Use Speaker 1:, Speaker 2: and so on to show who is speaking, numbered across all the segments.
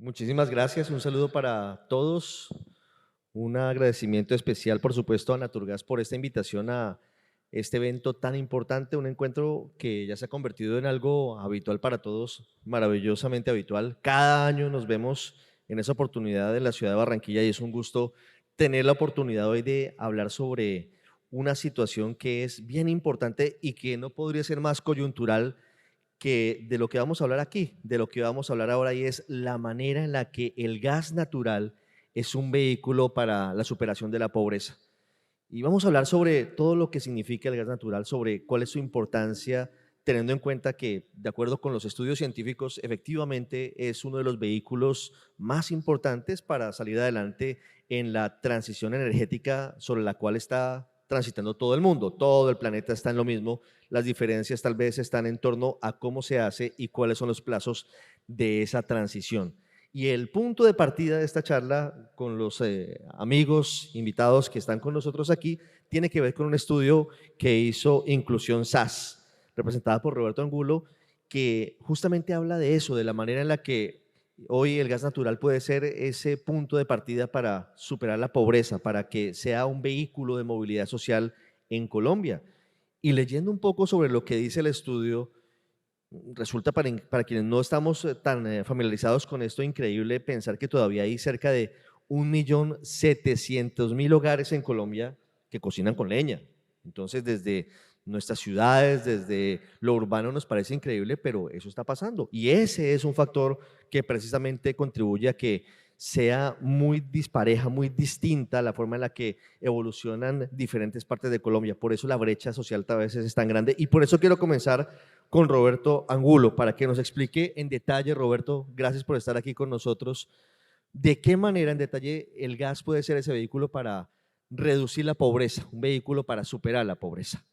Speaker 1: Muchísimas gracias, un saludo para todos, un agradecimiento especial, por supuesto, a Naturgas por esta invitación a este evento tan importante, un encuentro que ya se ha convertido en algo habitual para todos, maravillosamente habitual. Cada año nos vemos en esa oportunidad en la ciudad de Barranquilla y es un gusto tener la oportunidad hoy de hablar sobre una situación que es bien importante y que no podría ser más coyuntural que de lo que vamos a hablar aquí, de lo que vamos a hablar ahora, y es la manera en la que el gas natural es un vehículo para la superación de la pobreza. Y vamos a hablar sobre todo lo que significa el gas natural, sobre cuál es su importancia, teniendo en cuenta que, de acuerdo con los estudios científicos, efectivamente es uno de los vehículos más importantes para salir adelante en la transición energética sobre la cual está transitando todo el mundo. Todo el planeta está en lo mismo. Las diferencias tal vez están en torno a cómo se hace y cuáles son los plazos de esa transición. Y el punto de partida de esta charla con los amigos invitados que están con nosotros aquí tiene que ver con un estudio que hizo Inclusión SAS, representada por Roberto Angulo, que justamente habla de eso, de la manera en la que hoy el gas natural puede ser ese punto de partida para superar la pobreza, para que sea un vehículo de movilidad social en Colombia. Y leyendo un poco sobre lo que dice el estudio, resulta para quienes no estamos tan familiarizados con esto, increíble pensar que todavía hay cerca de 1.700.000 hogares en Colombia que cocinan con leña. Entonces, desde nuestras ciudades, desde lo urbano nos parece increíble, pero eso está pasando. Y ese es un factor que precisamente contribuye a que sea muy dispareja, muy distinta la forma en la que evolucionan diferentes partes de Colombia. Por eso la brecha social a veces es tan grande. Y por eso quiero comenzar con Roberto Angulo para que nos explique en detalle. Roberto, gracias por estar aquí con nosotros. ¿De qué manera en detalle el gas puede ser ese vehículo para reducir la pobreza, un vehículo para superar la pobreza?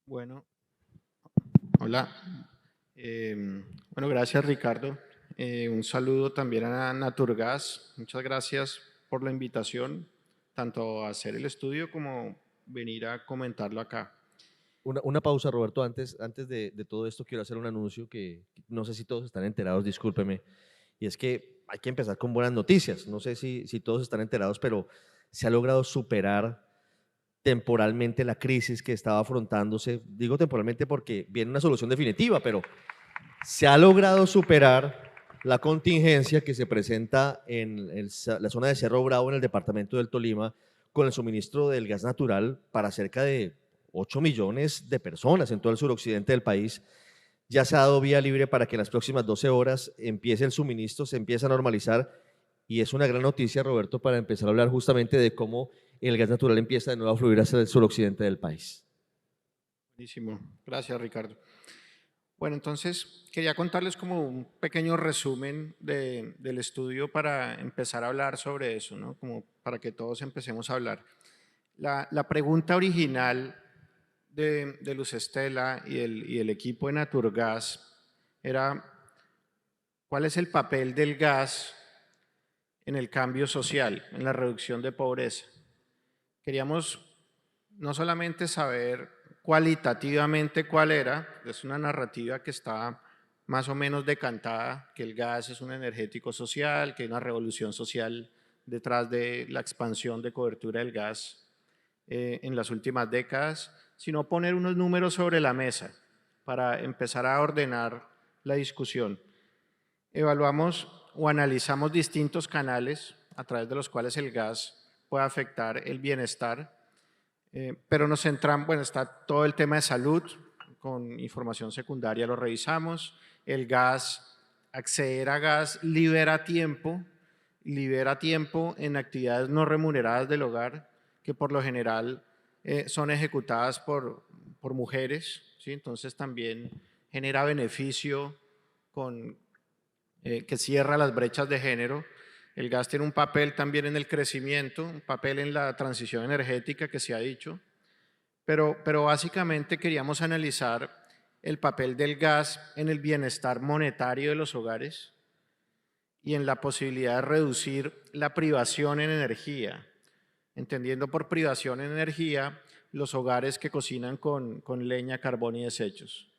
Speaker 2: Bueno, hola. Bueno, gracias Ricardo. Un saludo también a Naturgas. Muchas gracias por la invitación, tanto a hacer el estudio como venir a comentarlo acá.
Speaker 1: Una pausa, Roberto, antes de todo esto quiero hacer un anuncio que no sé si todos están enterados, discúlpeme, y es que hay que empezar con buenas noticias. No sé si todos están enterados, pero se ha logrado superar temporalmente la crisis que estaba afrontándose. Digo temporalmente porque viene una solución definitiva, pero se ha logrado superar la contingencia que se presenta en la zona de Cerro Bravo, en el departamento del Tolima, con el suministro del gas natural para cerca de 8 millones de personas en todo el suroccidente del país. Ya se ha dado vía libre para que en las próximas 12 horas empiece el suministro, se empiece a normalizar, y es una gran noticia, Roberto, para empezar a hablar justamente de cómo el gas natural empieza de nuevo a fluir hacia el suroccidente del país.
Speaker 2: Buenísimo. Gracias Ricardo. Bueno, entonces quería contarles como un pequeño resumen del estudio para empezar a hablar sobre eso, ¿no? Como para que todos empecemos a hablar. La pregunta original de Luz Estela y el equipo de Naturgas era ¿cuál es el papel del gas en el cambio social, en la reducción de pobreza? Queríamos no solamente saber cualitativamente cuál era, es una narrativa que está más o menos decantada, que el gas es un energético social, que hay una revolución social detrás de la expansión de cobertura del gas en las últimas décadas, sino poner unos números sobre la mesa para empezar a ordenar la discusión. Evaluamos o analizamos distintos canales a través de los cuales el gas puede afectar el bienestar, pero nos centramos, bueno, está todo el tema de salud, con información secundaria lo revisamos, el gas, acceder a gas libera tiempo en actividades no remuneradas del hogar, que por lo general son ejecutadas por mujeres, ¿sí? Entonces también genera beneficio con, que cierra las brechas de género. El gas tiene un papel también en el crecimiento, un papel en la transición energética que se ha dicho, pero básicamente queríamos analizar el papel del gas en el bienestar monetario de los hogares y en la posibilidad de reducir la privación en energía, entendiendo por privación en energía los hogares que cocinan con leña, carbón y desechos.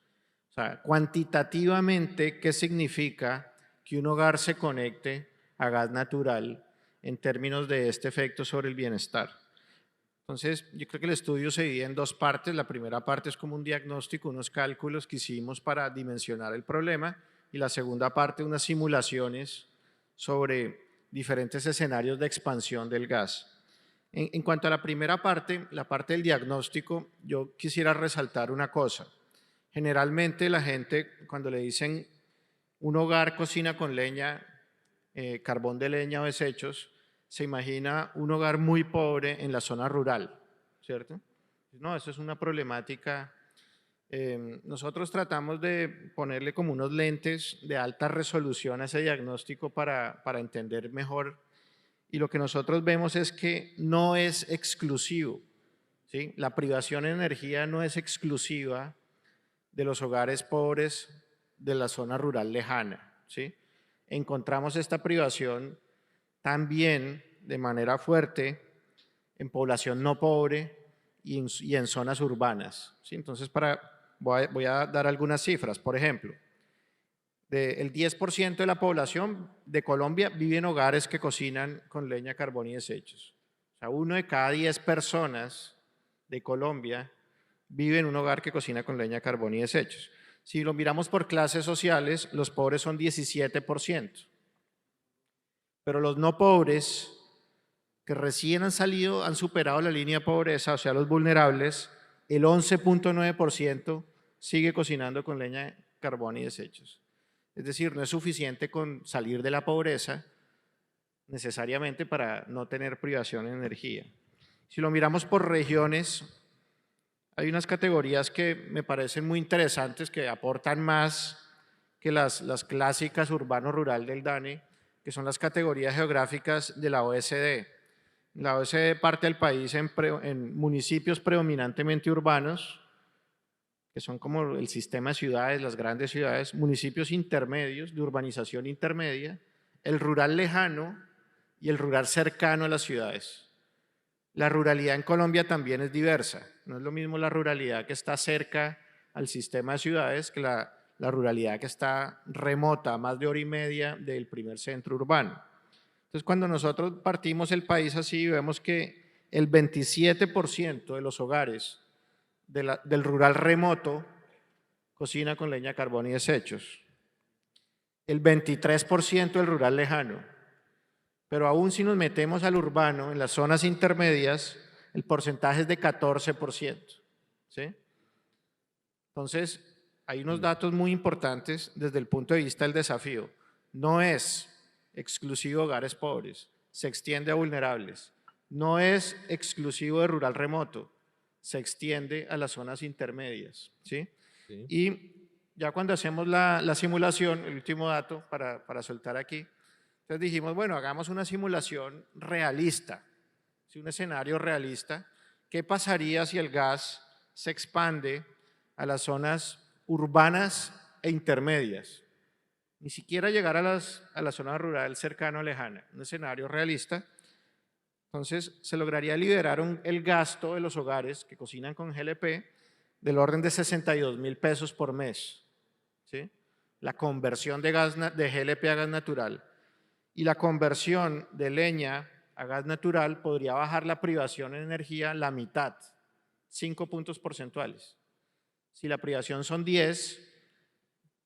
Speaker 2: O sea, cuantitativamente, ¿qué significa que un hogar se conecte a gas natural en términos de este efecto sobre el bienestar. Entonces, yo creo que el estudio se divide en dos partes. La primera parte es como un diagnóstico, unos cálculos que hicimos para dimensionar el problema, y la segunda parte, unas simulaciones sobre diferentes escenarios de expansión del gas. En cuanto a la primera parte, la parte del diagnóstico, yo quisiera resaltar una cosa. Generalmente la gente, cuando le dicen un hogar cocina con leña, carbón de leña o desechos, se imagina un hogar muy pobre en la zona rural, ¿cierto? No, eso es una problemática. Nosotros tratamos de ponerle como unos lentes de alta resolución a ese diagnóstico para entender mejor, y lo que nosotros vemos es que no es exclusivo, ¿sí? La privación de energía no es exclusiva de los hogares pobres de la zona rural lejana, ¿sí? Encontramos esta privación también de manera fuerte en población no pobre y en zonas urbanas, ¿sí? Entonces, voy a dar algunas cifras. Por ejemplo, el 10% de la población de Colombia vive en hogares que cocinan con leña, carbón y desechos. O sea, 1 de cada 10 personas de Colombia vive en un hogar que cocina con leña, carbón y desechos. Si lo miramos por clases sociales, los pobres son 17%. Pero los no pobres, que recién han salido, han superado la línea de pobreza, o sea, los vulnerables, el 11.9% sigue cocinando con leña, carbón y desechos. Es decir, no es suficiente con salir de la pobreza necesariamente para no tener privación de energía. Si lo miramos por regiones, hay unas categorías que me parecen muy interesantes, que aportan más que las clásicas urbano-rural del DANE, que son las categorías geográficas de la OECD. La OECD parte del país en municipios predominantemente urbanos, que son como el sistema de ciudades, las grandes ciudades, municipios intermedios, de urbanización intermedia, el rural lejano y el rural cercano a las ciudades. La ruralidad en Colombia también es diversa. No es lo mismo la ruralidad que está cerca al sistema de ciudades que la ruralidad que está remota, a más de hora y media del primer centro urbano. Entonces, cuando nosotros partimos el país así, vemos que el 27% de los hogares del rural remoto cocina con leña, carbón y desechos. El 23% del rural lejano. Pero aún si nos metemos al urbano, en las zonas intermedias, el porcentaje es de 14%. ¿Sí? Entonces, hay unos datos muy importantes desde el punto de vista del desafío. No es exclusivo de hogares pobres, se extiende a vulnerables. No es exclusivo de rural remoto, se extiende a las zonas intermedias. ¿Sí? Sí. Y ya cuando hacemos la simulación, el último dato para soltar aquí, entonces dijimos, bueno, hagamos una simulación realista, ¿sí? Un escenario realista. ¿Qué pasaría si el gas se expande a las zonas urbanas e intermedias? Ni siquiera llegar a la zona rural cercana o lejana, un escenario realista. Entonces se lograría liberar el gasto de los hogares que cocinan con GLP del orden de 62.000 pesos por mes, ¿sí? La conversión de GLP a gas natural. Y la conversión de leña a gas natural podría bajar la privación en energía la mitad, 5 puntos porcentuales. Si la privación son 10,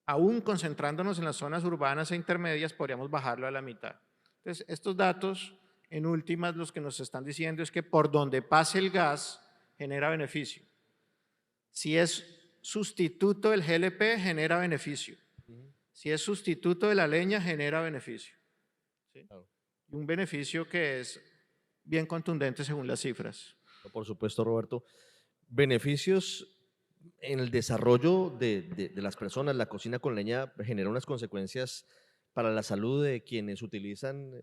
Speaker 2: aún concentrándonos en las zonas urbanas e intermedias, podríamos bajarlo a la mitad. Entonces, estos datos, en últimas, los que nos están diciendo es que por donde pase el gas, genera beneficio. Si es sustituto del GLP, genera beneficio. Si es sustituto de la leña, genera beneficio. ¿Sí? Claro. Un beneficio que es bien contundente según las cifras.
Speaker 1: Por supuesto, Roberto. Beneficios en el desarrollo de las personas. La cocina con leña genera unas consecuencias para la salud de quienes utilizan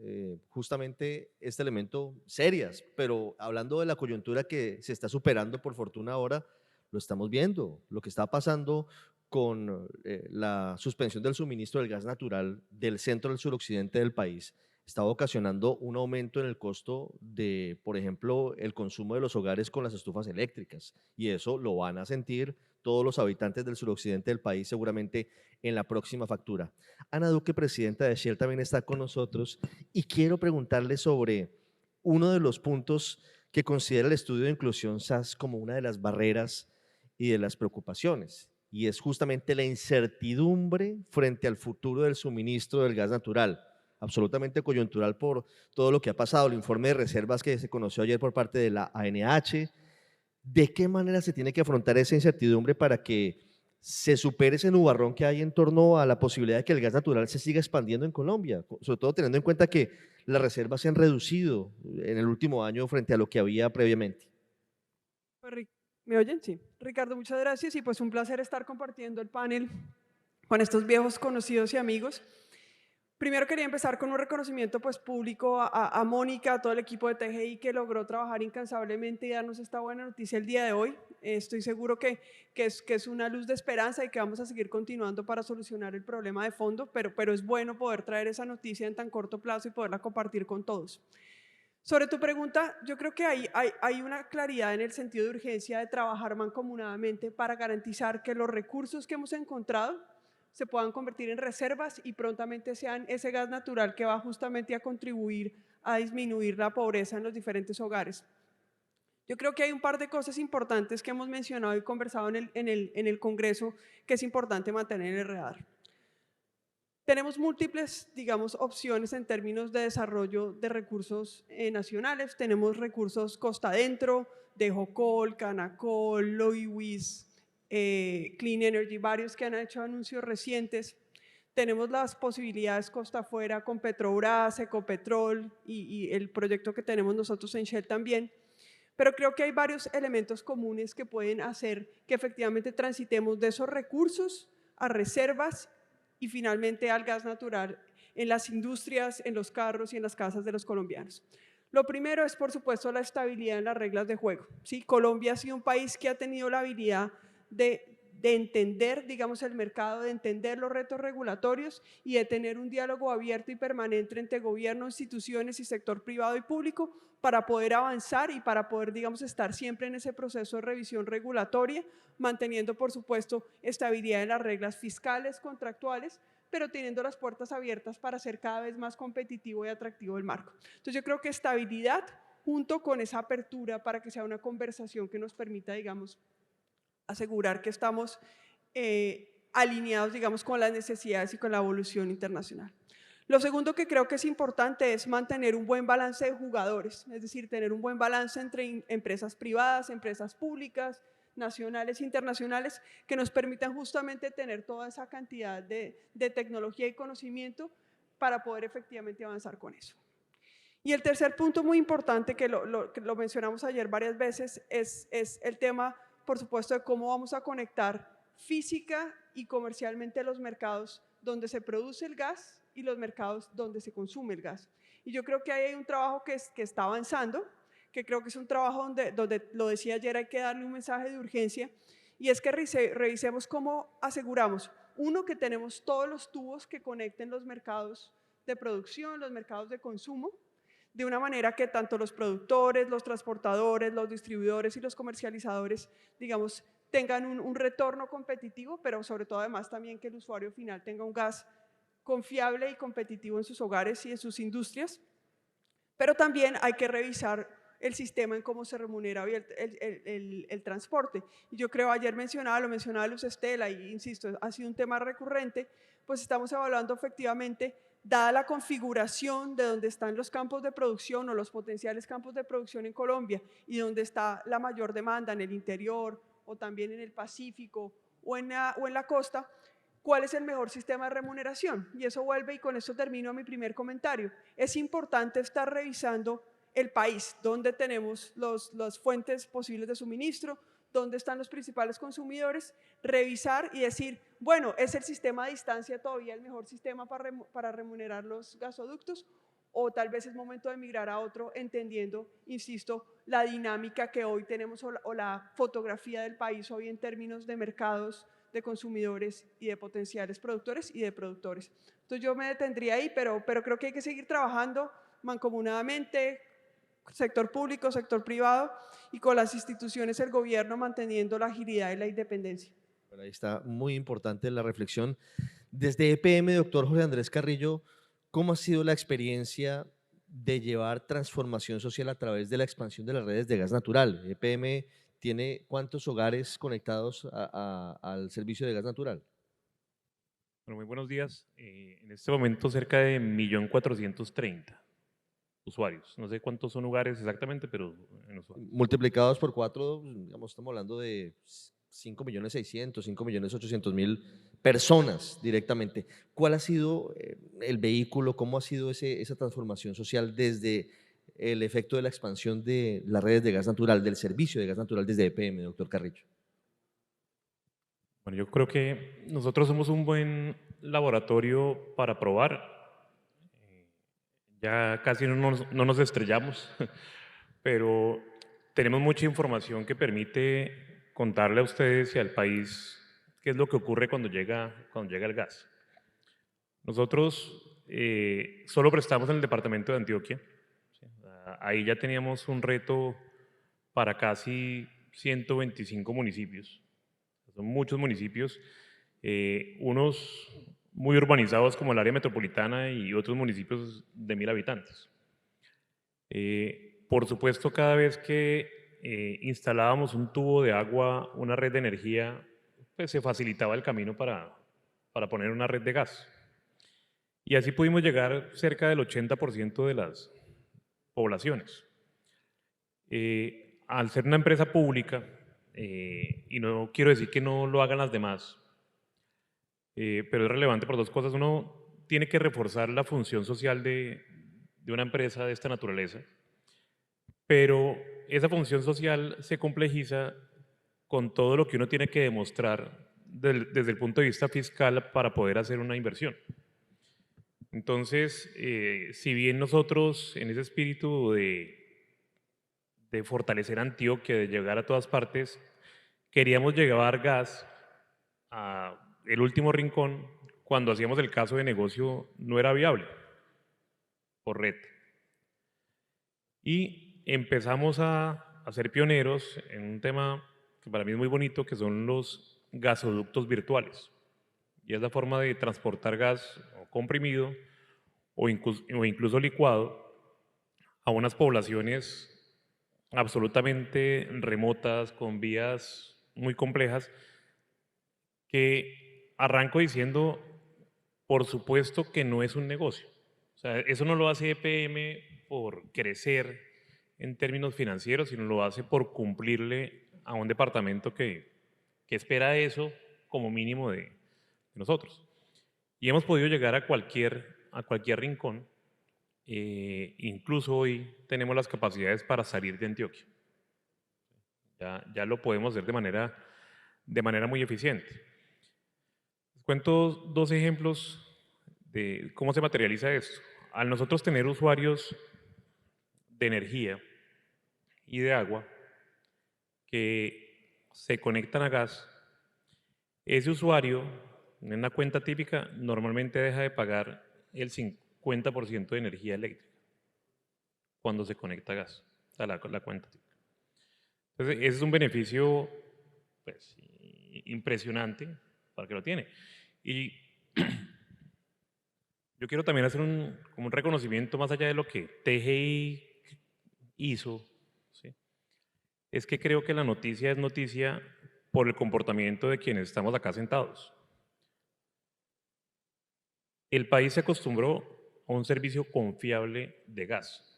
Speaker 1: justamente este elemento serias, pero hablando de la coyuntura que se está superando por fortuna ahora, lo estamos viendo, lo que está pasando con la suspensión del suministro del gas natural del centro al suroccidente del país está ocasionando un aumento en el costo de, por ejemplo, el consumo de los hogares con las estufas eléctricas. Y eso lo van a sentir todos los habitantes del suroccidente del país seguramente en la próxima factura. Ana Duque, presidenta de Shell, también está con nosotros y quiero preguntarle sobre uno de los puntos que considera el estudio de inclusión SAS como una de las barreras y de las preocupaciones, y es justamente la incertidumbre frente al futuro del suministro del gas natural, absolutamente coyuntural por todo lo que ha pasado, el informe de reservas que se conoció ayer por parte de la ANH. ¿De qué manera se tiene que afrontar esa incertidumbre para que se supere ese nubarrón que hay en torno a la posibilidad de que el gas natural se siga expandiendo en Colombia? Sobre todo teniendo en cuenta que las reservas se han reducido en el último año frente a lo que había previamente.
Speaker 3: Pues, ¿me oyen? Sí. Ricardo, muchas gracias y pues un placer estar compartiendo el panel con estos viejos conocidos y amigos. Primero quería empezar con un reconocimiento pues público a Mónica, a todo el equipo de TGI que logró trabajar incansablemente y darnos esta buena noticia el día de hoy. Estoy seguro que es una luz de esperanza y que vamos a seguir continuando para solucionar el problema de fondo, pero es bueno poder traer esa noticia en tan corto plazo y poderla compartir con todos. Sobre tu pregunta, yo creo que hay una claridad en el sentido de urgencia de trabajar mancomunadamente para garantizar que los recursos que hemos encontrado se puedan convertir en reservas y prontamente sean ese gas natural que va justamente a contribuir a disminuir la pobreza en los diferentes hogares. Yo creo que hay un par de cosas importantes que hemos mencionado y conversado en el Congreso que es importante mantener en el radar. Tenemos múltiples, digamos, opciones en términos de desarrollo de recursos nacionales. Tenemos recursos costa adentro, de Jocol, Canacol, Loiwis, Clean Energy, varios que han hecho anuncios recientes. Tenemos las posibilidades costa afuera con Petrobras, Ecopetrol y el proyecto que tenemos nosotros en Shell también. Pero creo que hay varios elementos comunes que pueden hacer que efectivamente transitemos de esos recursos a reservas y finalmente al gas natural en las industrias, en los carros y en las casas de los colombianos. Lo primero es, por supuesto, la estabilidad en las reglas de juego. ¿Sí? Colombia ha sido un país que ha tenido la habilidad de entender, digamos, el mercado, de entender los retos regulatorios y de tener un diálogo abierto y permanente entre gobierno, instituciones y sector privado y público para poder avanzar y para poder, digamos, estar siempre en ese proceso de revisión regulatoria, manteniendo, por supuesto, estabilidad en las reglas fiscales, contractuales, pero teniendo las puertas abiertas para ser cada vez más competitivo y atractivo el marco. Entonces yo creo que estabilidad junto con esa apertura para que sea una conversación que nos permita, digamos, asegurar que estamos alineados, digamos, con las necesidades y con la evolución internacional. Lo segundo que creo que es importante es mantener un buen balance de jugadores, es decir, tener un buen balance entre empresas privadas, empresas públicas, nacionales e internacionales, que nos permitan justamente tener toda esa cantidad de tecnología y conocimiento para poder efectivamente avanzar con eso. Y el tercer punto muy importante, que lo mencionamos ayer varias veces, es el tema, por supuesto, de cómo vamos a conectar física y comercialmente los mercados donde se produce el gas y los mercados donde se consume el gas. Y yo creo que ahí hay un trabajo que está avanzando, que creo que es un trabajo donde, lo decía ayer, hay que darle un mensaje de urgencia, y es que revisemos cómo aseguramos, uno, que tenemos todos los tubos que conecten los mercados de producción, los mercados de consumo, de una manera que tanto los productores, los transportadores, los distribuidores y los comercializadores, digamos, tengan un retorno competitivo, pero sobre todo además también que el usuario final tenga un gas confiable y competitivo en sus hogares y en sus industrias. Pero también hay que revisar el sistema en cómo se remunera el transporte. Y yo creo, ayer lo mencionaba Luz Estela, y insisto, ha sido un tema recurrente, pues estamos evaluando efectivamente, dada la configuración de donde están los campos de producción o los potenciales campos de producción en Colombia y donde está la mayor demanda en el interior o también en el Pacífico o en la costa, ¿cuál es el mejor sistema de remuneración? Y eso vuelve, y con esto termino mi primer comentario. Es importante estar revisando el país, dónde tenemos las fuentes posibles de suministro, dónde están los principales consumidores, revisar y decir, bueno, ¿es el sistema a distancia todavía el mejor sistema para remunerar los gasoductos? O tal vez es momento de migrar a otro, entendiendo, insisto, la dinámica que hoy tenemos o la fotografía del país hoy en términos de mercados, de consumidores y de potenciales productores y de productores. Entonces yo me detendría ahí, pero creo que hay que seguir trabajando mancomunadamente, sector público, sector privado y con las instituciones, el gobierno manteniendo la agilidad y la independencia.
Speaker 1: Bueno, ahí está muy importante la reflexión. Desde EPM, doctor José Andrés Carrillo, ¿cómo ha sido la experiencia de llevar transformación social a través de la expansión de las redes de gas natural? EPM tiene ¿cuántos hogares conectados al servicio de gas natural?
Speaker 4: Bueno, muy buenos días. En este momento cerca de 1.430.000 usuarios. No sé cuántos son hogares exactamente, pero en usuarios.
Speaker 1: Multiplicados por 4, digamos, estamos hablando de 5.600.000, 5.800.000 personas directamente. ¿Cuál ha sido el vehículo? ¿Cómo ha sido esa transformación social desde el efecto de la expansión de las redes de gas natural, del servicio de gas natural desde EPM, doctor Carrillo?
Speaker 4: Bueno, yo creo que nosotros somos un buen laboratorio para probar. Ya casi no nos estrellamos, pero tenemos mucha información que permite contarle a ustedes y al país qué es lo que ocurre cuando llega el gas. Nosotros solo prestamos en el departamento de Antioquia. ¿Sí? Ahí ya teníamos un reto para casi 125 municipios. Son muchos municipios, unos muy urbanizados como el área metropolitana y otros municipios de 1.000 habitantes. Por supuesto, cada vez que instalábamos un tubo de agua, una red de energía, pues se facilitaba el camino para poner una red de gas. Y así pudimos llegar cerca del 80% de las poblaciones. Al ser una empresa pública, y no quiero decir que no lo hagan las demás, pero es relevante por dos cosas. Uno, tiene que reforzar la función social de una empresa de esta naturaleza, pero esa función social se complejiza con todo lo que uno tiene que demostrar desde el punto de vista fiscal para poder hacer una inversión. Entonces, si bien nosotros en ese espíritu de fortalecer Antioquia, de llegar a todas partes, queríamos llevar gas a el último rincón, cuando hacíamos el caso de negocio no era viable por red. Y empezamos a ser pioneros en un tema que para mí es muy bonito, que son los gasoductos virtuales. Y es la forma de transportar gas comprimido o incluso licuado a unas poblaciones absolutamente remotas, con vías muy complejas, que arranco diciendo, por supuesto que no es un negocio. O sea, eso no lo hace EPM por crecer en términos financieros, sino lo hace por cumplirle a un departamento que espera eso como mínimo de nosotros. Y hemos podido llegar a cualquier rincón. Incluso hoy tenemos las capacidades para salir de Antioquia. Ya lo podemos hacer de manera muy eficiente. Les cuento dos ejemplos de cómo se materializa esto. Al nosotros tener usuarios de energía y de agua que se conectan a gas, ese usuario en una cuenta típica normalmente deja de pagar el 50% de energía eléctrica cuando se conecta a gas, a la cuenta típica. Entonces, ese es un beneficio pues, impresionante para el que lo tiene. Y yo quiero también hacer como un reconocimiento más allá de lo que TGI hizo, ¿sí? Es que creo que la noticia es noticia por el comportamiento de quienes estamos acá sentados. El país se acostumbró a un servicio confiable de gas.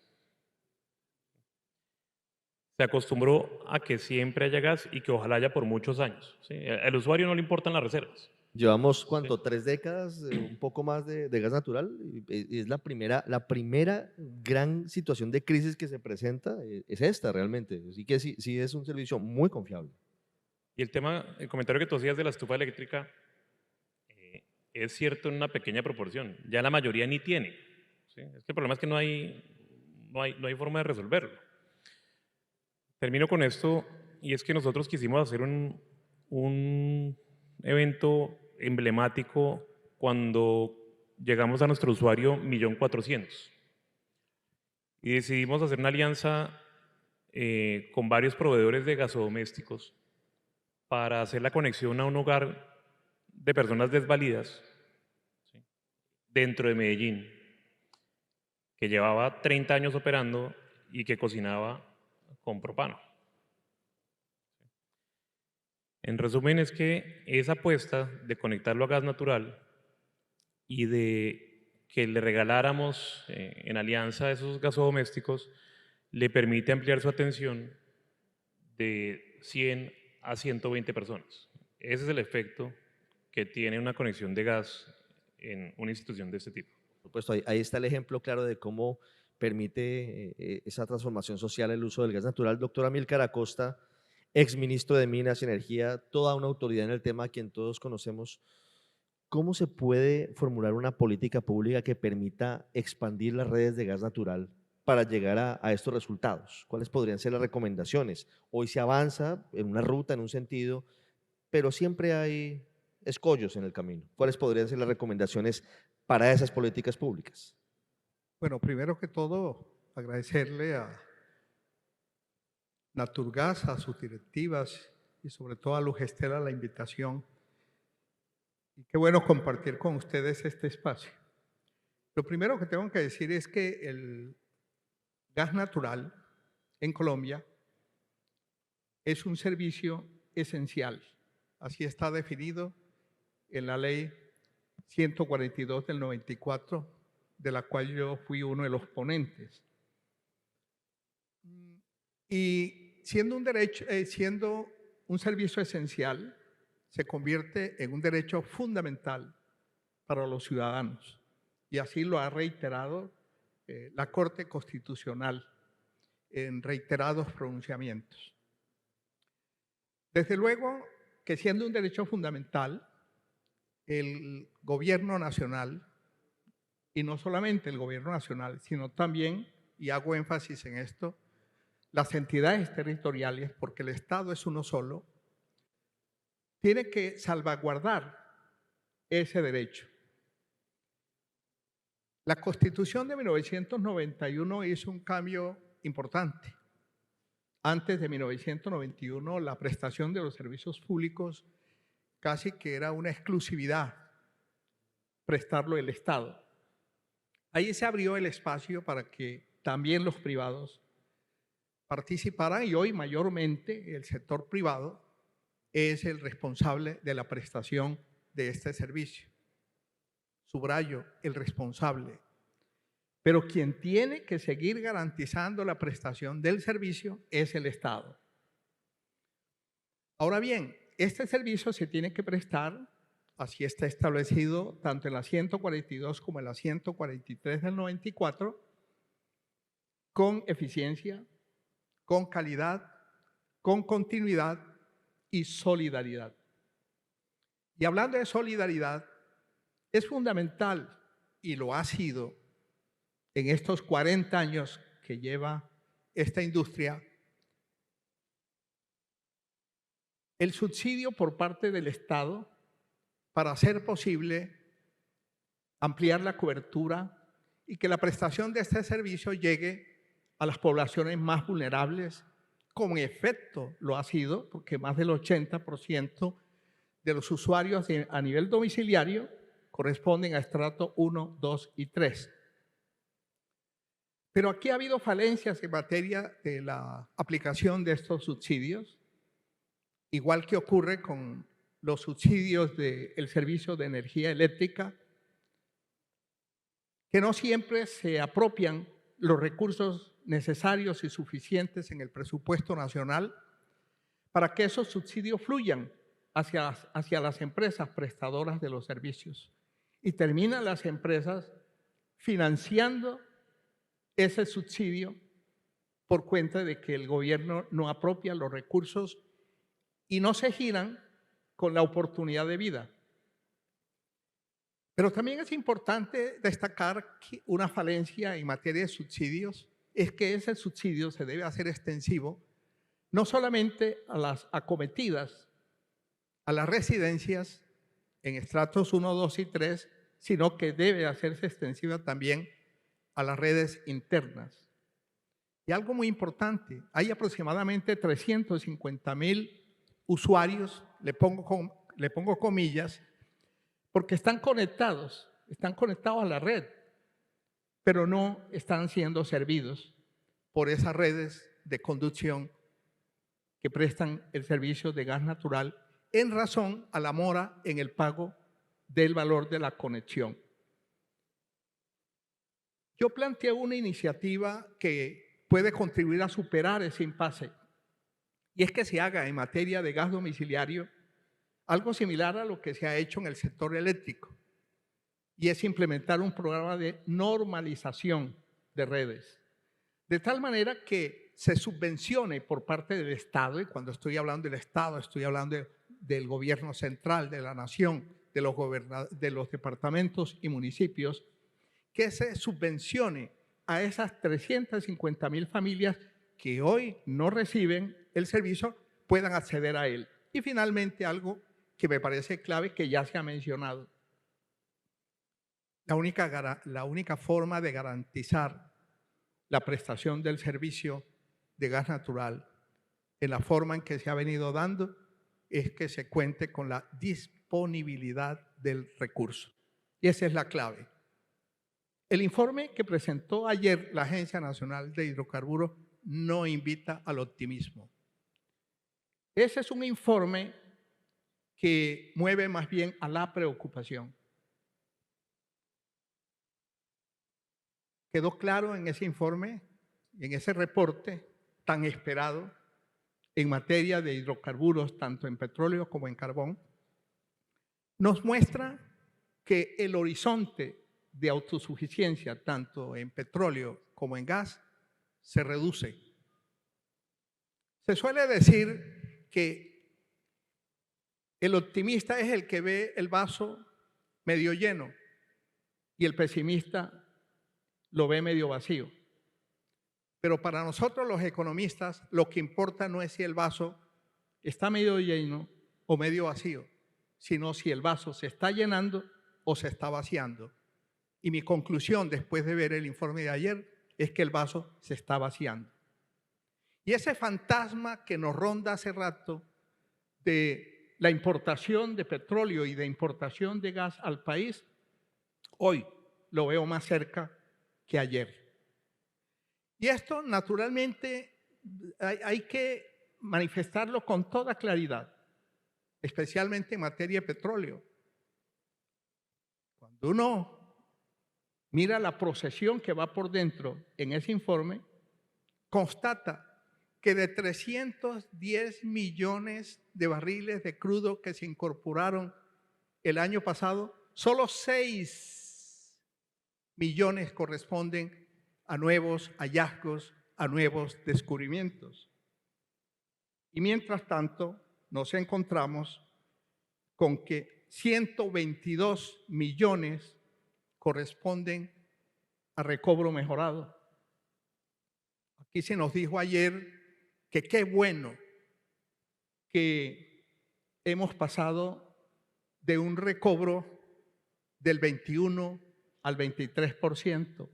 Speaker 4: Se acostumbró a que siempre haya gas y que ojalá haya por muchos años, ¿sí? Al usuario no le importan las reservas.
Speaker 1: Llevamos,
Speaker 4: Sí.
Speaker 1: ¿cuánto? 3 décadas, un poco más de gas natural. Y es la primera gran situación de crisis que se presenta, es esta realmente. Así que sí es un servicio muy confiable.
Speaker 4: Y el comentario que tú hacías de la estufa eléctrica, es cierto en una pequeña proporción. Ya la mayoría ni tiene, ¿sí? Es que el problema es que no hay forma de resolverlo. Termino con esto, y es que nosotros quisimos hacer un evento emblemático cuando llegamos a nuestro usuario 1.400.000 y decidimos hacer una alianza con varios proveedores de gasodomésticos para hacer la conexión a un hogar de personas desvalidas, ¿sí?, dentro de Medellín, que llevaba 30 años operando y que cocinaba con propano. En resumen, es que esa apuesta de conectarlo a gas natural y de que le regaláramos en alianza a esos gasodomésticos le permite ampliar su atención de 100 a 120 personas. Ese es el efecto que tiene una conexión de gas en una institución de este tipo.
Speaker 1: Por supuesto, ahí está el ejemplo claro de cómo permite esa transformación social el uso del gas natural. Doctor Amílcar Acosta, exministro de Minas y Energía, toda una autoridad en el tema a quien todos conocemos. ¿Cómo se puede formular una política pública que permita expandir las redes de gas natural para llegar a estos resultados? ¿Cuáles podrían ser las recomendaciones? Hoy se avanza en una ruta, en un sentido, pero siempre hay escollos en el camino. ¿Cuáles podrían ser las recomendaciones para esas políticas públicas?
Speaker 5: Bueno, primero que todo, agradecerle a Naturgas, a sus directivas y sobre todo a Luz Estela la invitación. Y qué bueno compartir con ustedes este espacio. Lo primero que tengo que decir es que el gas natural en Colombia es un servicio esencial. Así está definido en la ley 142 del 94, de la cual yo fui uno de los ponentes. Y siendo un servicio esencial, se convierte en un derecho fundamental para los ciudadanos. Y así lo ha reiterado la Corte Constitucional en reiterados pronunciamientos. Desde luego que siendo un derecho fundamental, el gobierno nacional, y no solamente el gobierno nacional, sino también, y hago énfasis en esto, las entidades territoriales, porque el Estado es uno solo, tiene que salvaguardar ese derecho. La Constitución de 1991 hizo un cambio importante. Antes de 1991, la prestación de los servicios públicos casi que era una exclusividad, prestarlo el Estado. Ahí se abrió el espacio para que también los privados participaran y hoy mayormente el sector privado es el responsable de la prestación de este servicio. Subrayo, el responsable. Pero quien tiene que seguir garantizando la prestación del servicio es el Estado. Ahora bien, este servicio se tiene que prestar, así está establecido tanto en la 142 como en la 143 del 94, con eficiencia, con calidad, con continuidad y solidaridad. Y hablando de solidaridad, es fundamental, y lo ha sido en estos 40 años que lleva esta industria, el subsidio por parte del Estado para hacer posible ampliar la cobertura y que la prestación de este servicio llegue a las poblaciones más vulnerables. Con efecto lo ha sido, porque más del 80% de los usuarios a nivel domiciliario corresponden a estrato 1, 2 y 3. Pero aquí ha habido falencias en materia de la aplicación de estos subsidios, igual que ocurre con los subsidios del servicio de energía eléctrica, que no siempre se apropian los recursos necesarios y suficientes en el presupuesto nacional para que esos subsidios fluyan hacia las empresas prestadoras de los servicios. Y terminan las empresas financiando ese subsidio por cuenta de que el gobierno no apropia los recursos y no se giran con la oportunidad de vida. Pero también es importante destacar que una falencia en materia de subsidios es que ese subsidio se debe hacer extensivo no solamente a las acometidas a las residencias en estratos 1, 2 y 3, sino que debe hacerse extensiva también a las redes internas. Y algo muy importante, hay aproximadamente 350.000 usuarios, le pongo comillas, porque están conectados a la red, pero no están siendo servidos por esas redes de conducción que prestan el servicio de gas natural en razón a la mora en el pago del valor de la conexión. Yo planteé una iniciativa que puede contribuir a superar ese impasse, y es que se haga en materia de gas domiciliario algo similar a lo que se ha hecho en el sector eléctrico, y es implementar un programa de normalización de redes, de tal manera que se subvencione por parte del Estado, y cuando estoy hablando del Estado, estoy hablando del gobierno central, de la nación, de los departamentos y municipios, que se subvencione a esas 350.000 familias que hoy no reciben el servicio, puedan acceder a él. Y finalmente, algo que me parece clave, que ya se ha mencionado. La única forma de garantizar la prestación del servicio de gas natural en la forma en que se ha venido dando es que se cuente con la disponibilidad del recurso. Y esa es la clave. El informe que presentó ayer la Agencia Nacional de Hidrocarburos no invita al optimismo. Ese es un informe que mueve más bien a la preocupación. Quedó claro en ese informe, en ese reporte tan esperado en materia de hidrocarburos, tanto en petróleo como en carbón, nos muestra que el horizonte de autosuficiencia, tanto en petróleo como en gas, se reduce. Se suele decir que el optimista es el que ve el vaso medio lleno y el pesimista lo ve medio vacío. Pero para nosotros los economistas lo que importa no es si el vaso está medio lleno o medio vacío, sino si el vaso se está llenando o se está vaciando. Y mi conclusión después de ver el informe de ayer es que el vaso se está vaciando. Y ese fantasma que nos ronda hace rato de la importación de petróleo y de importación de gas al país, hoy lo veo más cerca que ayer. Y esto naturalmente hay que manifestarlo con toda claridad, especialmente en materia de petróleo. Cuando uno mira la procesión que va por dentro en ese informe, constata que de 310 millones de barriles de crudo que se incorporaron el año pasado, solo 6 millones corresponden a nuevos hallazgos, a nuevos descubrimientos. Y mientras tanto, nos encontramos con que 122 millones corresponden a recobro mejorado. Aquí se nos dijo ayer que qué bueno que hemos pasado de un recobro del 21 al 23%.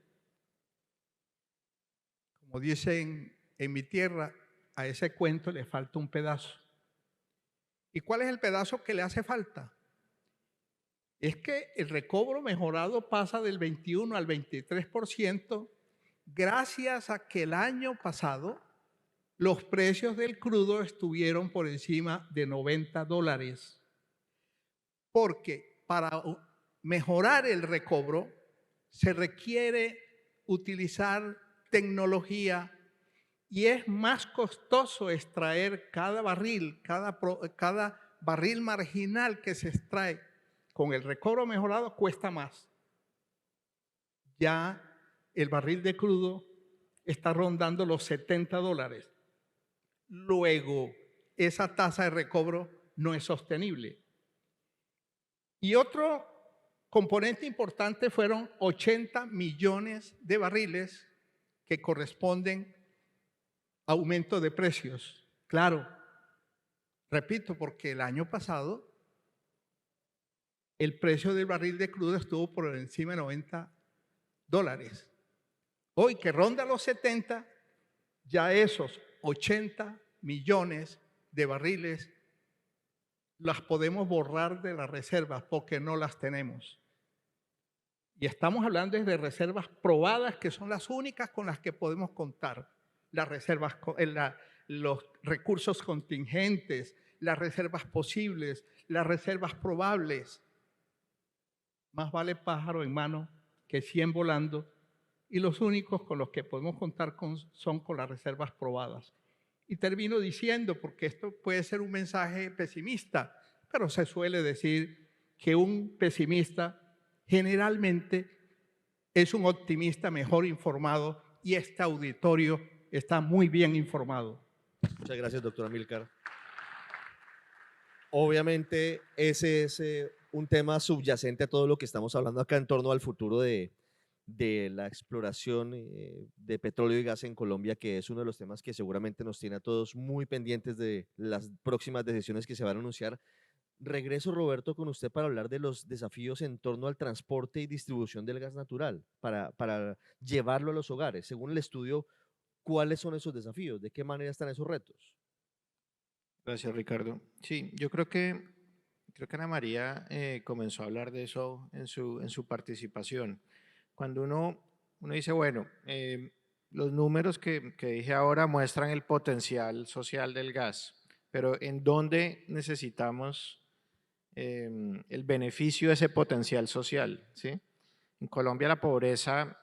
Speaker 5: Como dicen en mi tierra, a ese cuento le falta un pedazo. ¿Y cuál es el pedazo que le hace falta? Es que el recobro mejorado pasa del 21 al 23% gracias a que el año pasado los precios del crudo estuvieron por encima de $90. Porque para mejorar el recobro se requiere utilizar tecnología y es más costoso extraer cada barril marginal que se extrae con el recobro mejorado cuesta más. Ya el barril de crudo está rondando los $70. Luego, esa tasa de recobro no es sostenible. Y otro componente importante fueron 80 millones de barriles que corresponden a aumento de precios. Claro, Repito, porque el año pasado el precio del barril de crudo estuvo por encima de $90. Hoy que ronda los 70, ya esos 80 millones de barriles las podemos borrar de las reservas porque no las tenemos. Y estamos hablando de reservas probadas, que son las únicas con las que podemos contar. Las reservas, los recursos contingentes, las reservas posibles, las reservas probables. Más vale pájaro en mano que 100 volando, y los únicos con los que podemos contar son con las reservas probadas. Y termino diciendo, porque esto puede ser un mensaje pesimista, pero se suele decir que un pesimista generalmente es un optimista mejor informado, y este auditorio está muy bien informado.
Speaker 1: Muchas gracias, doctor Amílcar. Obviamente ese es un tema subyacente a todo lo que estamos hablando acá en torno al futuro de la exploración de petróleo y gas en Colombia, que es uno de los temas que seguramente nos tiene a todos muy pendientes de las próximas decisiones que se van a anunciar. Regreso, Roberto, con usted para hablar de los desafíos en torno al transporte y distribución del gas natural, para llevarlo a los hogares. Según el estudio, ¿cuáles son esos desafíos? ¿De qué manera están esos retos?
Speaker 2: Gracias, Ricardo. Sí, yo creo que Ana María comenzó a hablar de eso en su participación. Cuando uno dice, bueno, los números que dije ahora muestran el potencial social del gas, pero ¿en dónde necesitamos el beneficio de ese potencial social? ¿Sí? En Colombia la pobreza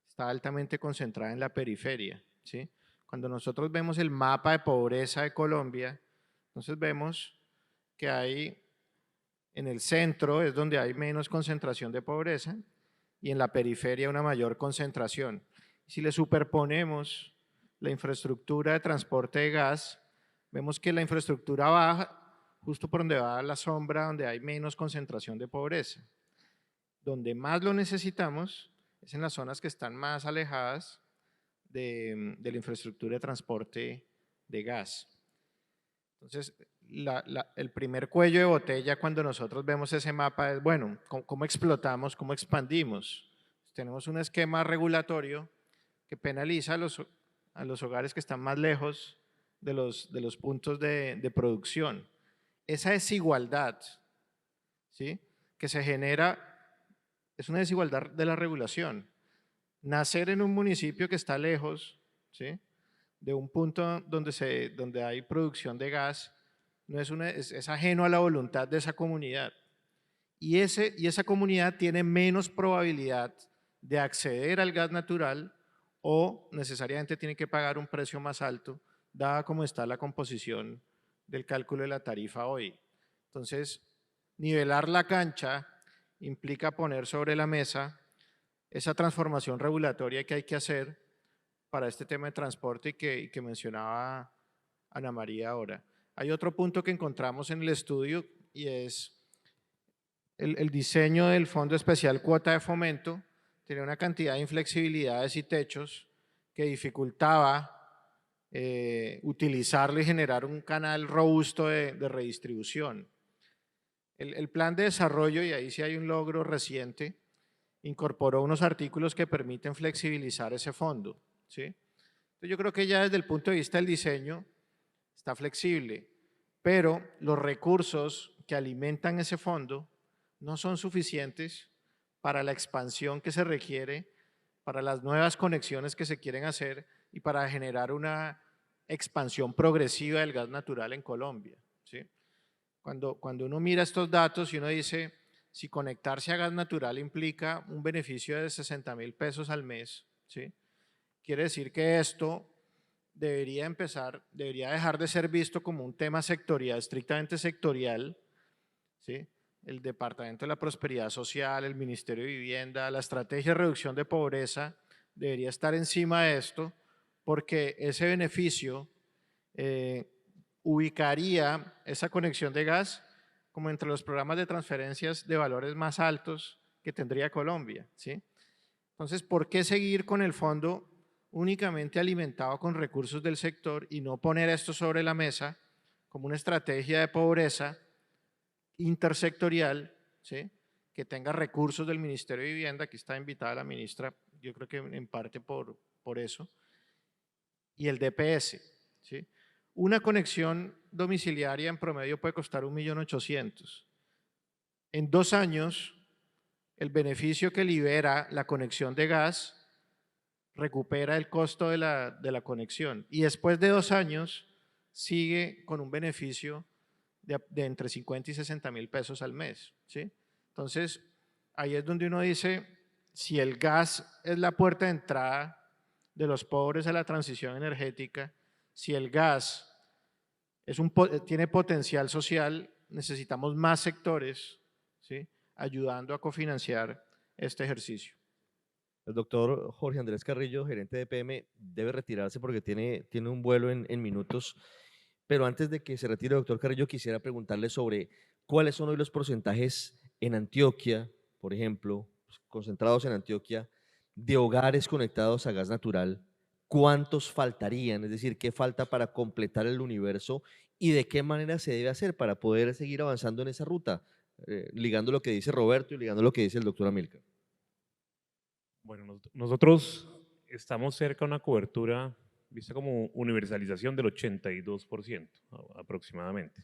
Speaker 2: está altamente concentrada en la periferia. ¿Sí? Cuando nosotros vemos el mapa de pobreza de Colombia, entonces vemos que hay en el centro es donde hay menos concentración de pobreza y en la periferia una mayor concentración. Si le superponemos la infraestructura de transporte de gas, vemos que la infraestructura baja justo por donde va la sombra, donde hay menos concentración de pobreza. Donde más lo necesitamos es en las zonas que están más alejadas de la infraestructura de transporte de gas. Entonces, el primer cuello de botella cuando nosotros vemos ese mapa es, bueno, ¿cómo explotamos, cómo expandimos? Tenemos un esquema regulatorio que penaliza a los hogares que están más lejos de los puntos de producción. Esa desigualdad, ¿sí?, que se genera es una desigualdad de la regulación. Nacer en un municipio que está lejos, ¿sí?, de un punto donde hay producción de gas, no es ajeno a la voluntad de esa comunidad. Y esa comunidad tiene menos probabilidad de acceder al gas natural o necesariamente tiene que pagar un precio más alto, dada como está la composición del cálculo de la tarifa hoy. Entonces, nivelar la cancha implica poner sobre la mesa esa transformación regulatoria que hay que hacer para este tema de transporte y que mencionaba Ana María ahora. Hay otro punto que encontramos en el estudio y es el diseño del Fondo Especial Cuota de Fomento. Tenía una cantidad de inflexibilidades y techos que dificultaba utilizarlo y generar un canal robusto de redistribución. El plan de desarrollo, y ahí sí hay un logro reciente, incorporó unos artículos que permiten flexibilizar ese fondo, ¿sí? Entonces yo creo que ya desde el punto de vista del diseño está flexible, pero los recursos que alimentan ese fondo no son suficientes para la expansión que se requiere, para las nuevas conexiones que se quieren hacer y para generar una expansión progresiva del gas natural en Colombia, ¿sí? Cuando uno mira estos datos y uno dice, si conectarse a gas natural implica un beneficio de 60.000 pesos al mes, ¿sí?, quiere decir que esto debería dejar de ser visto como un tema sectorial, estrictamente sectorial, ¿sí? El Departamento de la Prosperidad Social, el Ministerio de Vivienda, la Estrategia de Reducción de Pobreza debería estar encima de esto, porque ese beneficio ubicaría esa conexión de gas como entre los programas de transferencias de valores más altos que tendría Colombia, ¿sí? Entonces, ¿por qué seguir con el fondo únicamente alimentado con recursos del sector y no poner esto sobre la mesa como una estrategia de pobreza intersectorial, ¿sí? Que tenga recursos del Ministerio de Vivienda. Aquí está invitada la ministra, yo creo que en parte por eso, y el DPS, ¿sí? Una conexión domiciliaria en promedio puede costar 1.800.000. En 2 años, el beneficio que libera la conexión de gas recupera el costo de la conexión, y después de 2 años sigue con un beneficio de entre 50 y 60.000 pesos al mes, ¿sí? Entonces, ahí es donde uno dice, si el gas es la puerta de entrada de los pobres a la transición energética, si el gas tiene potencial social, necesitamos más sectores, ¿sí? Ayudando a cofinanciar este ejercicio.
Speaker 1: El doctor Jorge Andrés Carrillo, gerente de EPM, debe retirarse porque tiene un vuelo en minutos. Pero antes de que se retire, doctor Carrillo, quisiera preguntarle sobre cuáles son hoy los porcentajes en Antioquia, por ejemplo, concentrados en Antioquia, de hogares conectados a gas natural. ¿Cuántos faltarían? Es decir, ¿qué falta para completar el universo y de qué manera se debe hacer para poder seguir avanzando en esa ruta? Ligando lo que dice Roberto y ligando lo que dice el doctor Amilcar.
Speaker 4: Bueno, nosotros estamos cerca de una cobertura vista como universalización del 82% aproximadamente.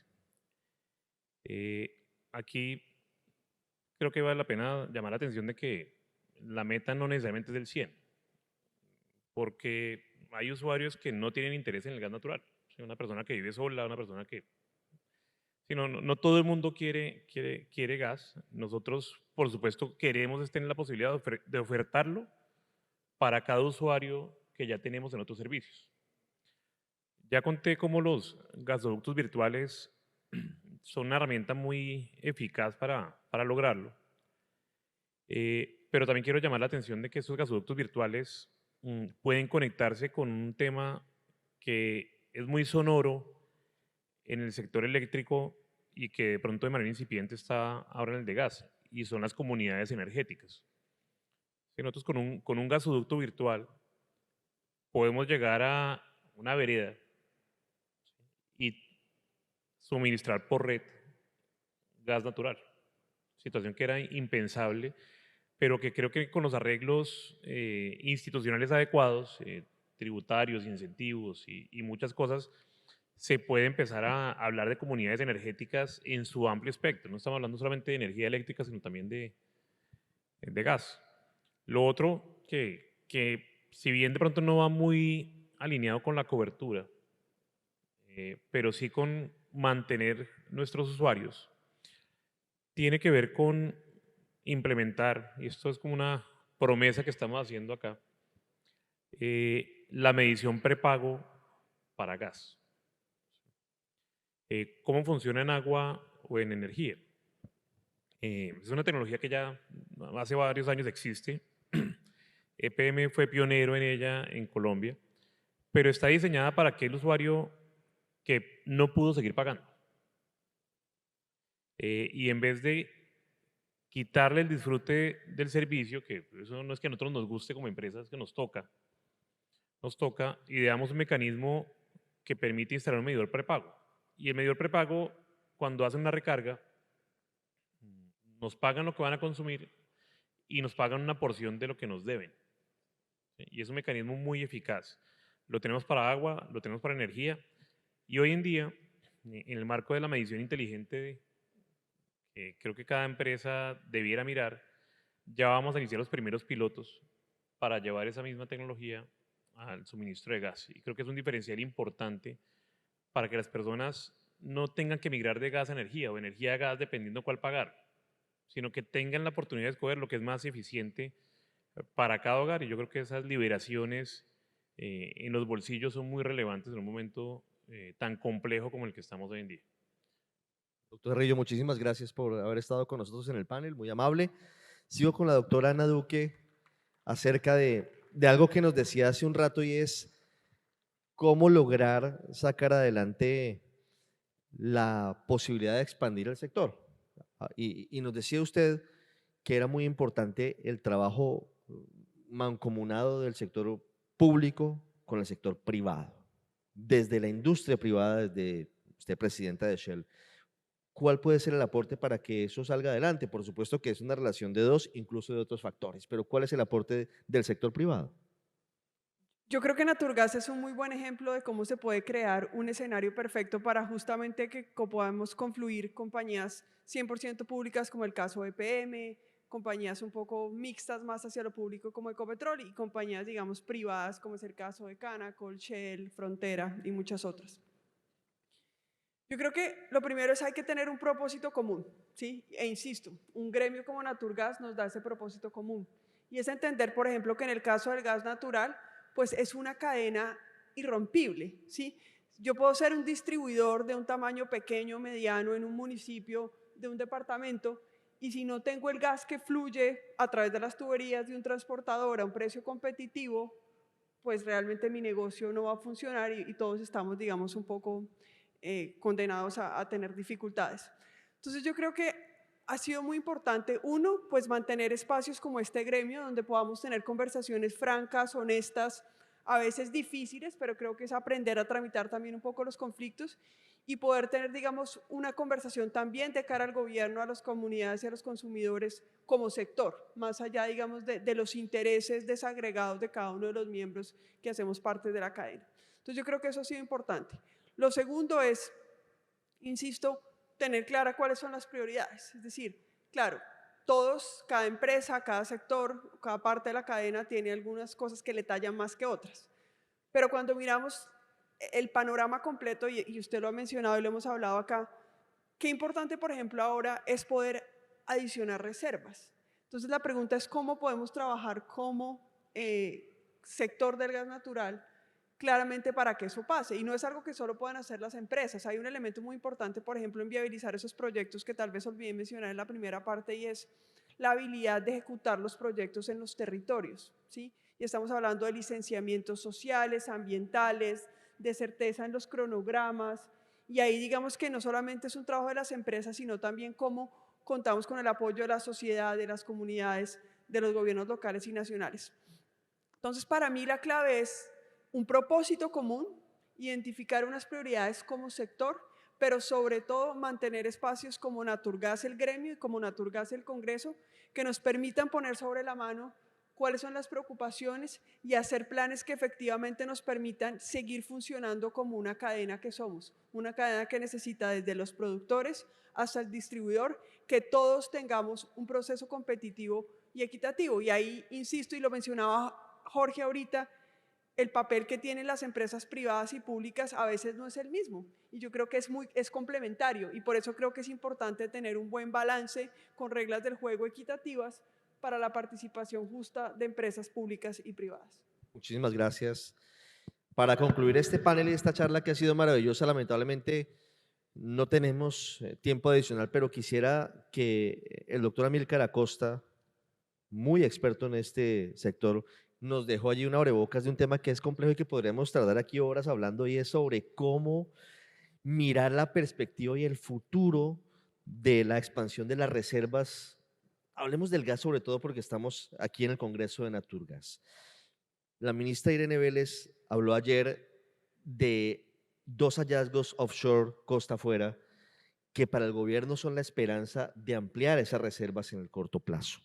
Speaker 4: Aquí creo que vale la pena llamar la atención de que la meta no necesariamente es del 100, porque hay usuarios que no tienen interés en el gas natural. Una persona que vive sola, una persona que... No todo el mundo quiere gas. Nosotros, por supuesto, queremos tener la posibilidad de ofertarlo para cada usuario que ya tenemos en otros servicios. Ya conté cómo los gasoductos virtuales son una herramienta muy eficaz para lograrlo, pero también quiero llamar la atención de que estos gasoductos virtuales pueden conectarse con un tema que es muy sonoro en el sector eléctrico y que de pronto de manera incipiente está ahora en el de gas, y son las comunidades energéticas. Si nosotros con un gasoducto virtual podemos llegar a una vereda y suministrar por red gas natural, situación que era impensable, pero que creo que con los arreglos institucionales adecuados, tributarios, incentivos y muchas cosas, se puede empezar a hablar de comunidades energéticas en su amplio espectro. No estamos hablando solamente de energía eléctrica, sino también de gas. Lo otro, que si bien de pronto no va muy alineado con la cobertura, pero sí con mantener nuestros usuarios, tiene que ver con implementar, y esto es como una promesa que estamos haciendo acá, la medición prepago para gas. ¿Cómo funciona en agua o en energía? Es una tecnología que ya hace varios años existe. EPM fue pionero en ella en Colombia, pero está diseñada para aquel usuario que no pudo seguir pagando. Y en vez de quitarle el disfrute del servicio, que eso no es que a nosotros nos guste como empresa, es que nos toca, ideamos un mecanismo que permite instalar un medidor prepago. Y el medidor prepago, cuando hacen una recarga, nos pagan lo que van a consumir y nos pagan una porción de lo que nos deben. ¿Sí? Y es un mecanismo muy eficaz. Lo tenemos para agua, lo tenemos para energía, y hoy en día, en el marco de la medición inteligente, creo que cada empresa debiera mirar, ya vamos a iniciar los primeros pilotos para llevar esa misma tecnología al suministro de gas. Y creo que es un diferencial importante para que las personas no tengan que migrar de gas a energía o energía a gas dependiendo cuál pagar, sino que tengan la oportunidad de escoger lo que es más eficiente para cada hogar. Y yo creo que esas liberaciones en los bolsillos son muy relevantes en un momento tan complejo como el que estamos hoy en día.
Speaker 1: Doctor Carrillo, muchísimas gracias por haber estado con nosotros en el panel, muy amable. Sigo con la doctora Ana Duque acerca de algo que nos decía hace un rato, y es cómo lograr sacar adelante la posibilidad de expandir el sector. Y nos decía usted que era muy importante el trabajo mancomunado del sector público con el sector privado. Desde la industria privada, desde usted usted presidenta de Shell. ¿Cuál puede ser el aporte para que eso salga adelante? Por supuesto que es una relación de dos, incluso de otros factores, pero ¿cuál es el aporte del sector privado?
Speaker 3: Yo creo que Naturgas es un muy buen ejemplo de cómo se puede crear un escenario perfecto para justamente que podamos confluir compañías 100% públicas como el caso de EPM, compañías un poco mixtas más hacia lo público como Ecopetrol y compañías, digamos, privadas como es el caso de Canacol, Shell, Frontera y muchas otras. Yo creo que lo primero es hay que tener un propósito común, ¿sí? E insisto, un gremio como Naturgas nos da ese propósito común. Y es entender, por ejemplo, que en el caso del gas natural, pues es una cadena irrompible, ¿sí? Yo puedo ser un distribuidor de un tamaño pequeño, mediano, en un municipio, de un departamento, y si no tengo el gas que fluye a través de las tuberías de un transportador a un precio competitivo, pues realmente mi negocio no va a funcionar y todos estamos, digamos, un poco condenados a tener dificultades. Entonces yo creo que ha sido muy importante, uno, pues mantener espacios como este gremio donde podamos tener conversaciones francas, honestas, a veces difíciles, pero creo que es aprender a tramitar también un poco los conflictos y poder tener, digamos, una conversación también de cara al gobierno, a las comunidades y a los consumidores como sector, más allá, digamos, de los intereses desagregados de cada uno de los miembros que hacemos parte de la cadena. Entonces yo creo que eso ha sido importante. Lo segundo es, insisto, tener clara cuáles son las prioridades. Es decir, claro, todos, cada empresa, cada sector, cada parte de la cadena tiene algunas cosas que le tallan más que otras. Pero cuando miramos el panorama completo, y usted lo ha mencionado y lo hemos hablado acá, qué importante, por ejemplo, ahora es poder adicionar reservas. Entonces la pregunta es cómo podemos trabajar como sector del gas natural claramente para que eso pase. Y no es algo que solo puedan hacer las empresas. Hay un elemento muy importante, por ejemplo, en viabilizar esos proyectos que tal vez olvidé mencionar en la primera parte y es la habilidad de ejecutar los proyectos en los territorios, ¿sí? Y estamos hablando de licenciamientos sociales, ambientales, de certeza en los cronogramas. Y ahí digamos que no solamente es un trabajo de las empresas, sino también cómo contamos con el apoyo de la sociedad, de las comunidades, de los gobiernos locales y nacionales. Entonces, para mí la clave es un propósito común, identificar unas prioridades como sector, pero sobre todo mantener espacios como Naturgas el gremio y como Naturgas el Congreso que nos permitan poner sobre la mano cuáles son las preocupaciones y hacer planes que efectivamente nos permitan seguir funcionando como una cadena que somos, una cadena que necesita desde los productores hasta el distribuidor, que todos tengamos un proceso competitivo y equitativo. Y ahí, insisto, y lo mencionaba Jorge ahorita, el papel que tienen las empresas privadas y públicas a veces no es el mismo. Y yo creo que es complementario y por eso creo que es importante tener un buen balance con reglas del juego equitativas para la participación justa de empresas públicas y privadas.
Speaker 1: Muchísimas gracias. Para concluir este panel y esta charla que ha sido maravillosa, lamentablemente no tenemos tiempo adicional, pero quisiera que el doctor Amílcar Acosta, muy experto en este sector, nos dejó allí un abrebocas de un tema que es complejo y que podríamos tardar aquí horas hablando, y es sobre cómo mirar la perspectiva y el futuro de la expansión de las reservas. Hablemos del gas sobre todo porque estamos aquí en el Congreso de Naturgas. La ministra Irene Vélez habló ayer de 2 hallazgos offshore, costa afuera, que para el gobierno son la esperanza de ampliar esas reservas en el corto plazo.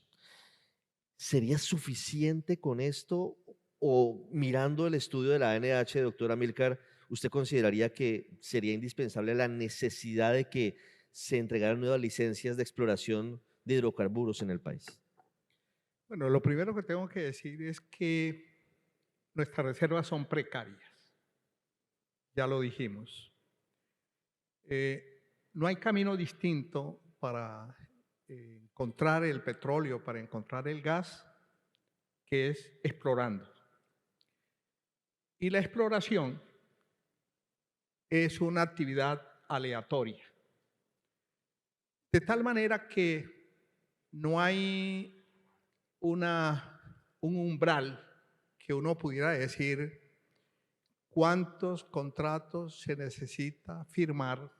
Speaker 1: ¿Sería suficiente con esto o mirando el estudio de la ANH, doctora Amílcar, usted consideraría que sería indispensable la necesidad de que se entregaran nuevas licencias de exploración de hidrocarburos en el país?
Speaker 5: Bueno, lo primero que tengo que decir es que nuestras reservas son precarias. Ya lo dijimos. No hay camino distinto para encontrar el petróleo, para encontrar el gas, que es explorando. Y la exploración es una actividad aleatoria. De tal manera que no hay un umbral que uno pudiera decir cuántos contratos se necesita firmar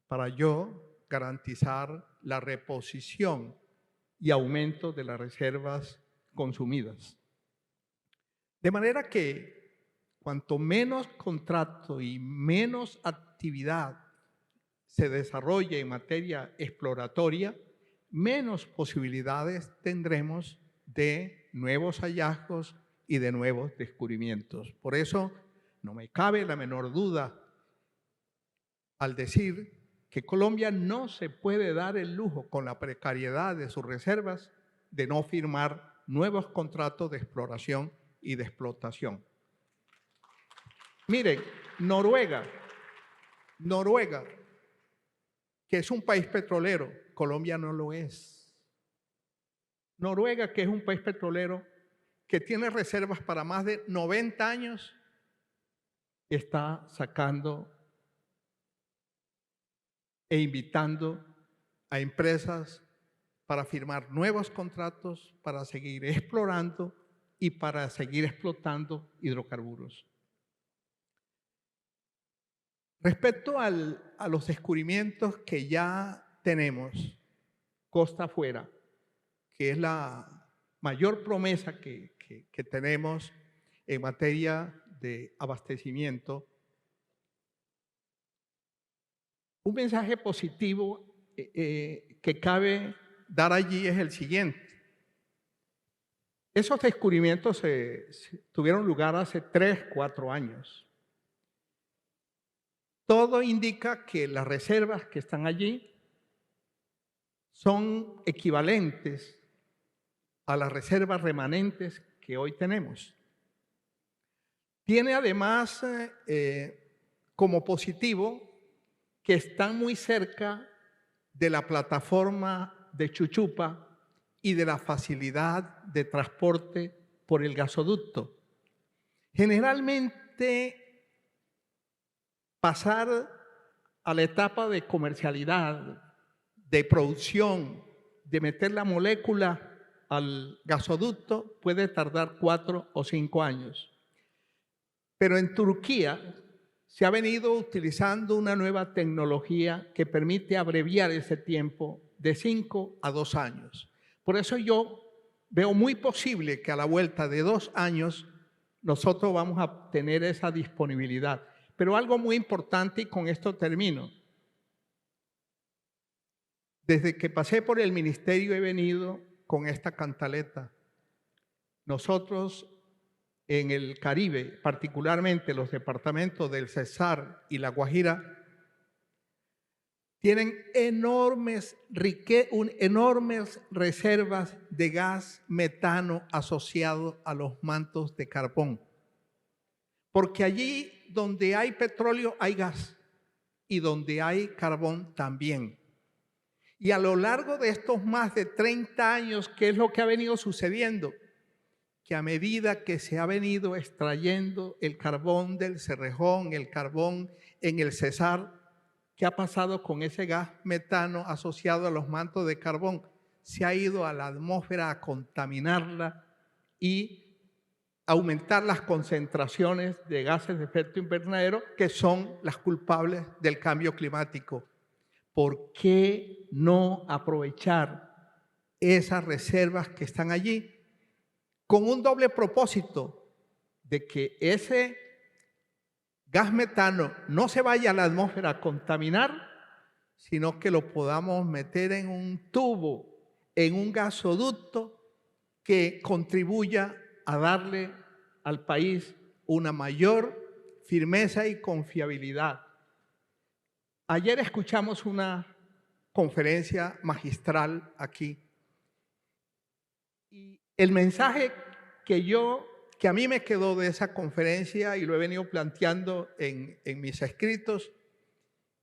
Speaker 5: para yo garantizar la reposición y aumento de las reservas consumidas. De manera que cuanto menos contrato y menos actividad se desarrolle en materia exploratoria, menos posibilidades tendremos de nuevos hallazgos y de nuevos descubrimientos. Por eso no me cabe la menor duda al decir que Colombia no se puede dar el lujo, con la precariedad de sus reservas, de no firmar nuevos contratos de exploración y de explotación. Miren, Noruega, que es un país petrolero, Colombia no lo es. Noruega, que es un país petrolero, que tiene reservas para más de 90 años, está sacando e invitando a empresas para firmar nuevos contratos, para seguir explorando y para seguir explotando hidrocarburos. Respecto a los descubrimientos que ya tenemos costa afuera, que es la mayor promesa que tenemos en materia de abastecimiento, un mensaje positivo que cabe dar allí es el siguiente. Esos descubrimientos tuvieron lugar hace 3, 4 años. Todo indica que las reservas que están allí son equivalentes a las reservas remanentes que hoy tenemos. Tiene además como positivo que están muy cerca de la plataforma de Chuchupa y de la facilidad de transporte por el gasoducto. Generalmente, pasar a la etapa de comercialidad, de producción, de meter la molécula al gasoducto puede tardar 4 o 5 años. Pero en Turquía se ha venido utilizando una nueva tecnología que permite abreviar ese tiempo de 5 a 2 años. Por eso yo veo muy posible que a la vuelta de 2 años nosotros vamos a tener esa disponibilidad. Pero algo muy importante, y con esto termino. Desde que pasé por el ministerio he venido con esta cantaleta. Nosotros en el Caribe, particularmente los departamentos del Cesar y La Guajira, tienen enormes reservas de gas metano asociado a los mantos de carbón. Porque allí donde hay petróleo hay gas y donde hay carbón también. Y a lo largo de estos más de 30 años, ¿qué es lo que ha venido sucediendo? Que a medida que se ha venido extrayendo el carbón del Cerrejón, el carbón en el Cesar, ¿qué ha pasado con ese gas metano asociado a los mantos de carbón? Se ha ido a la atmósfera a contaminarla y aumentar las concentraciones de gases de efecto invernadero que son las culpables del cambio climático. ¿Por qué no aprovechar esas reservas que están allí con un doble propósito de que ese gas metano no se vaya a la atmósfera a contaminar, sino que lo podamos meter en un tubo, en un gasoducto que contribuya a darle al país una mayor firmeza y confiabilidad? Ayer escuchamos una conferencia magistral aquí y el mensaje que a mí me quedó de esa conferencia, y lo he venido planteando en mis escritos,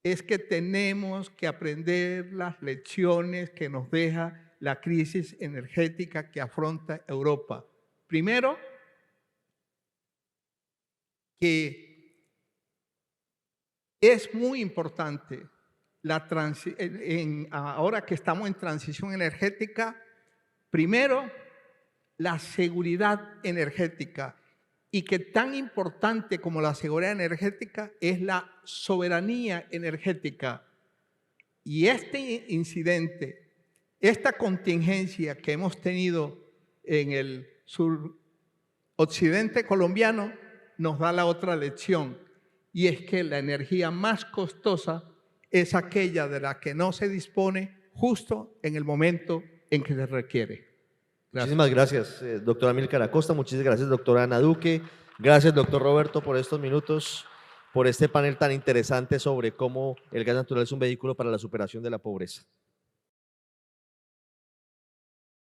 Speaker 5: es que tenemos que aprender las lecciones que nos deja la crisis energética que afronta Europa. Primero, que es muy importante ahora que estamos en transición energética, primero, la seguridad energética, y que tan importante como la seguridad energética es la soberanía energética. Y este incidente, esta contingencia que hemos tenido en el suroccidente colombiano nos da la otra lección, y es que la energía más costosa es aquella de la que no se dispone justo en el momento en que se requiere. Gracias.
Speaker 1: Muchísimas gracias, doctora Amílcar Acosta. Muchísimas gracias, doctora Ana Duque. Gracias, doctor Roberto, por estos minutos, por este panel tan interesante sobre cómo el gas natural es un vehículo para la superación de la pobreza.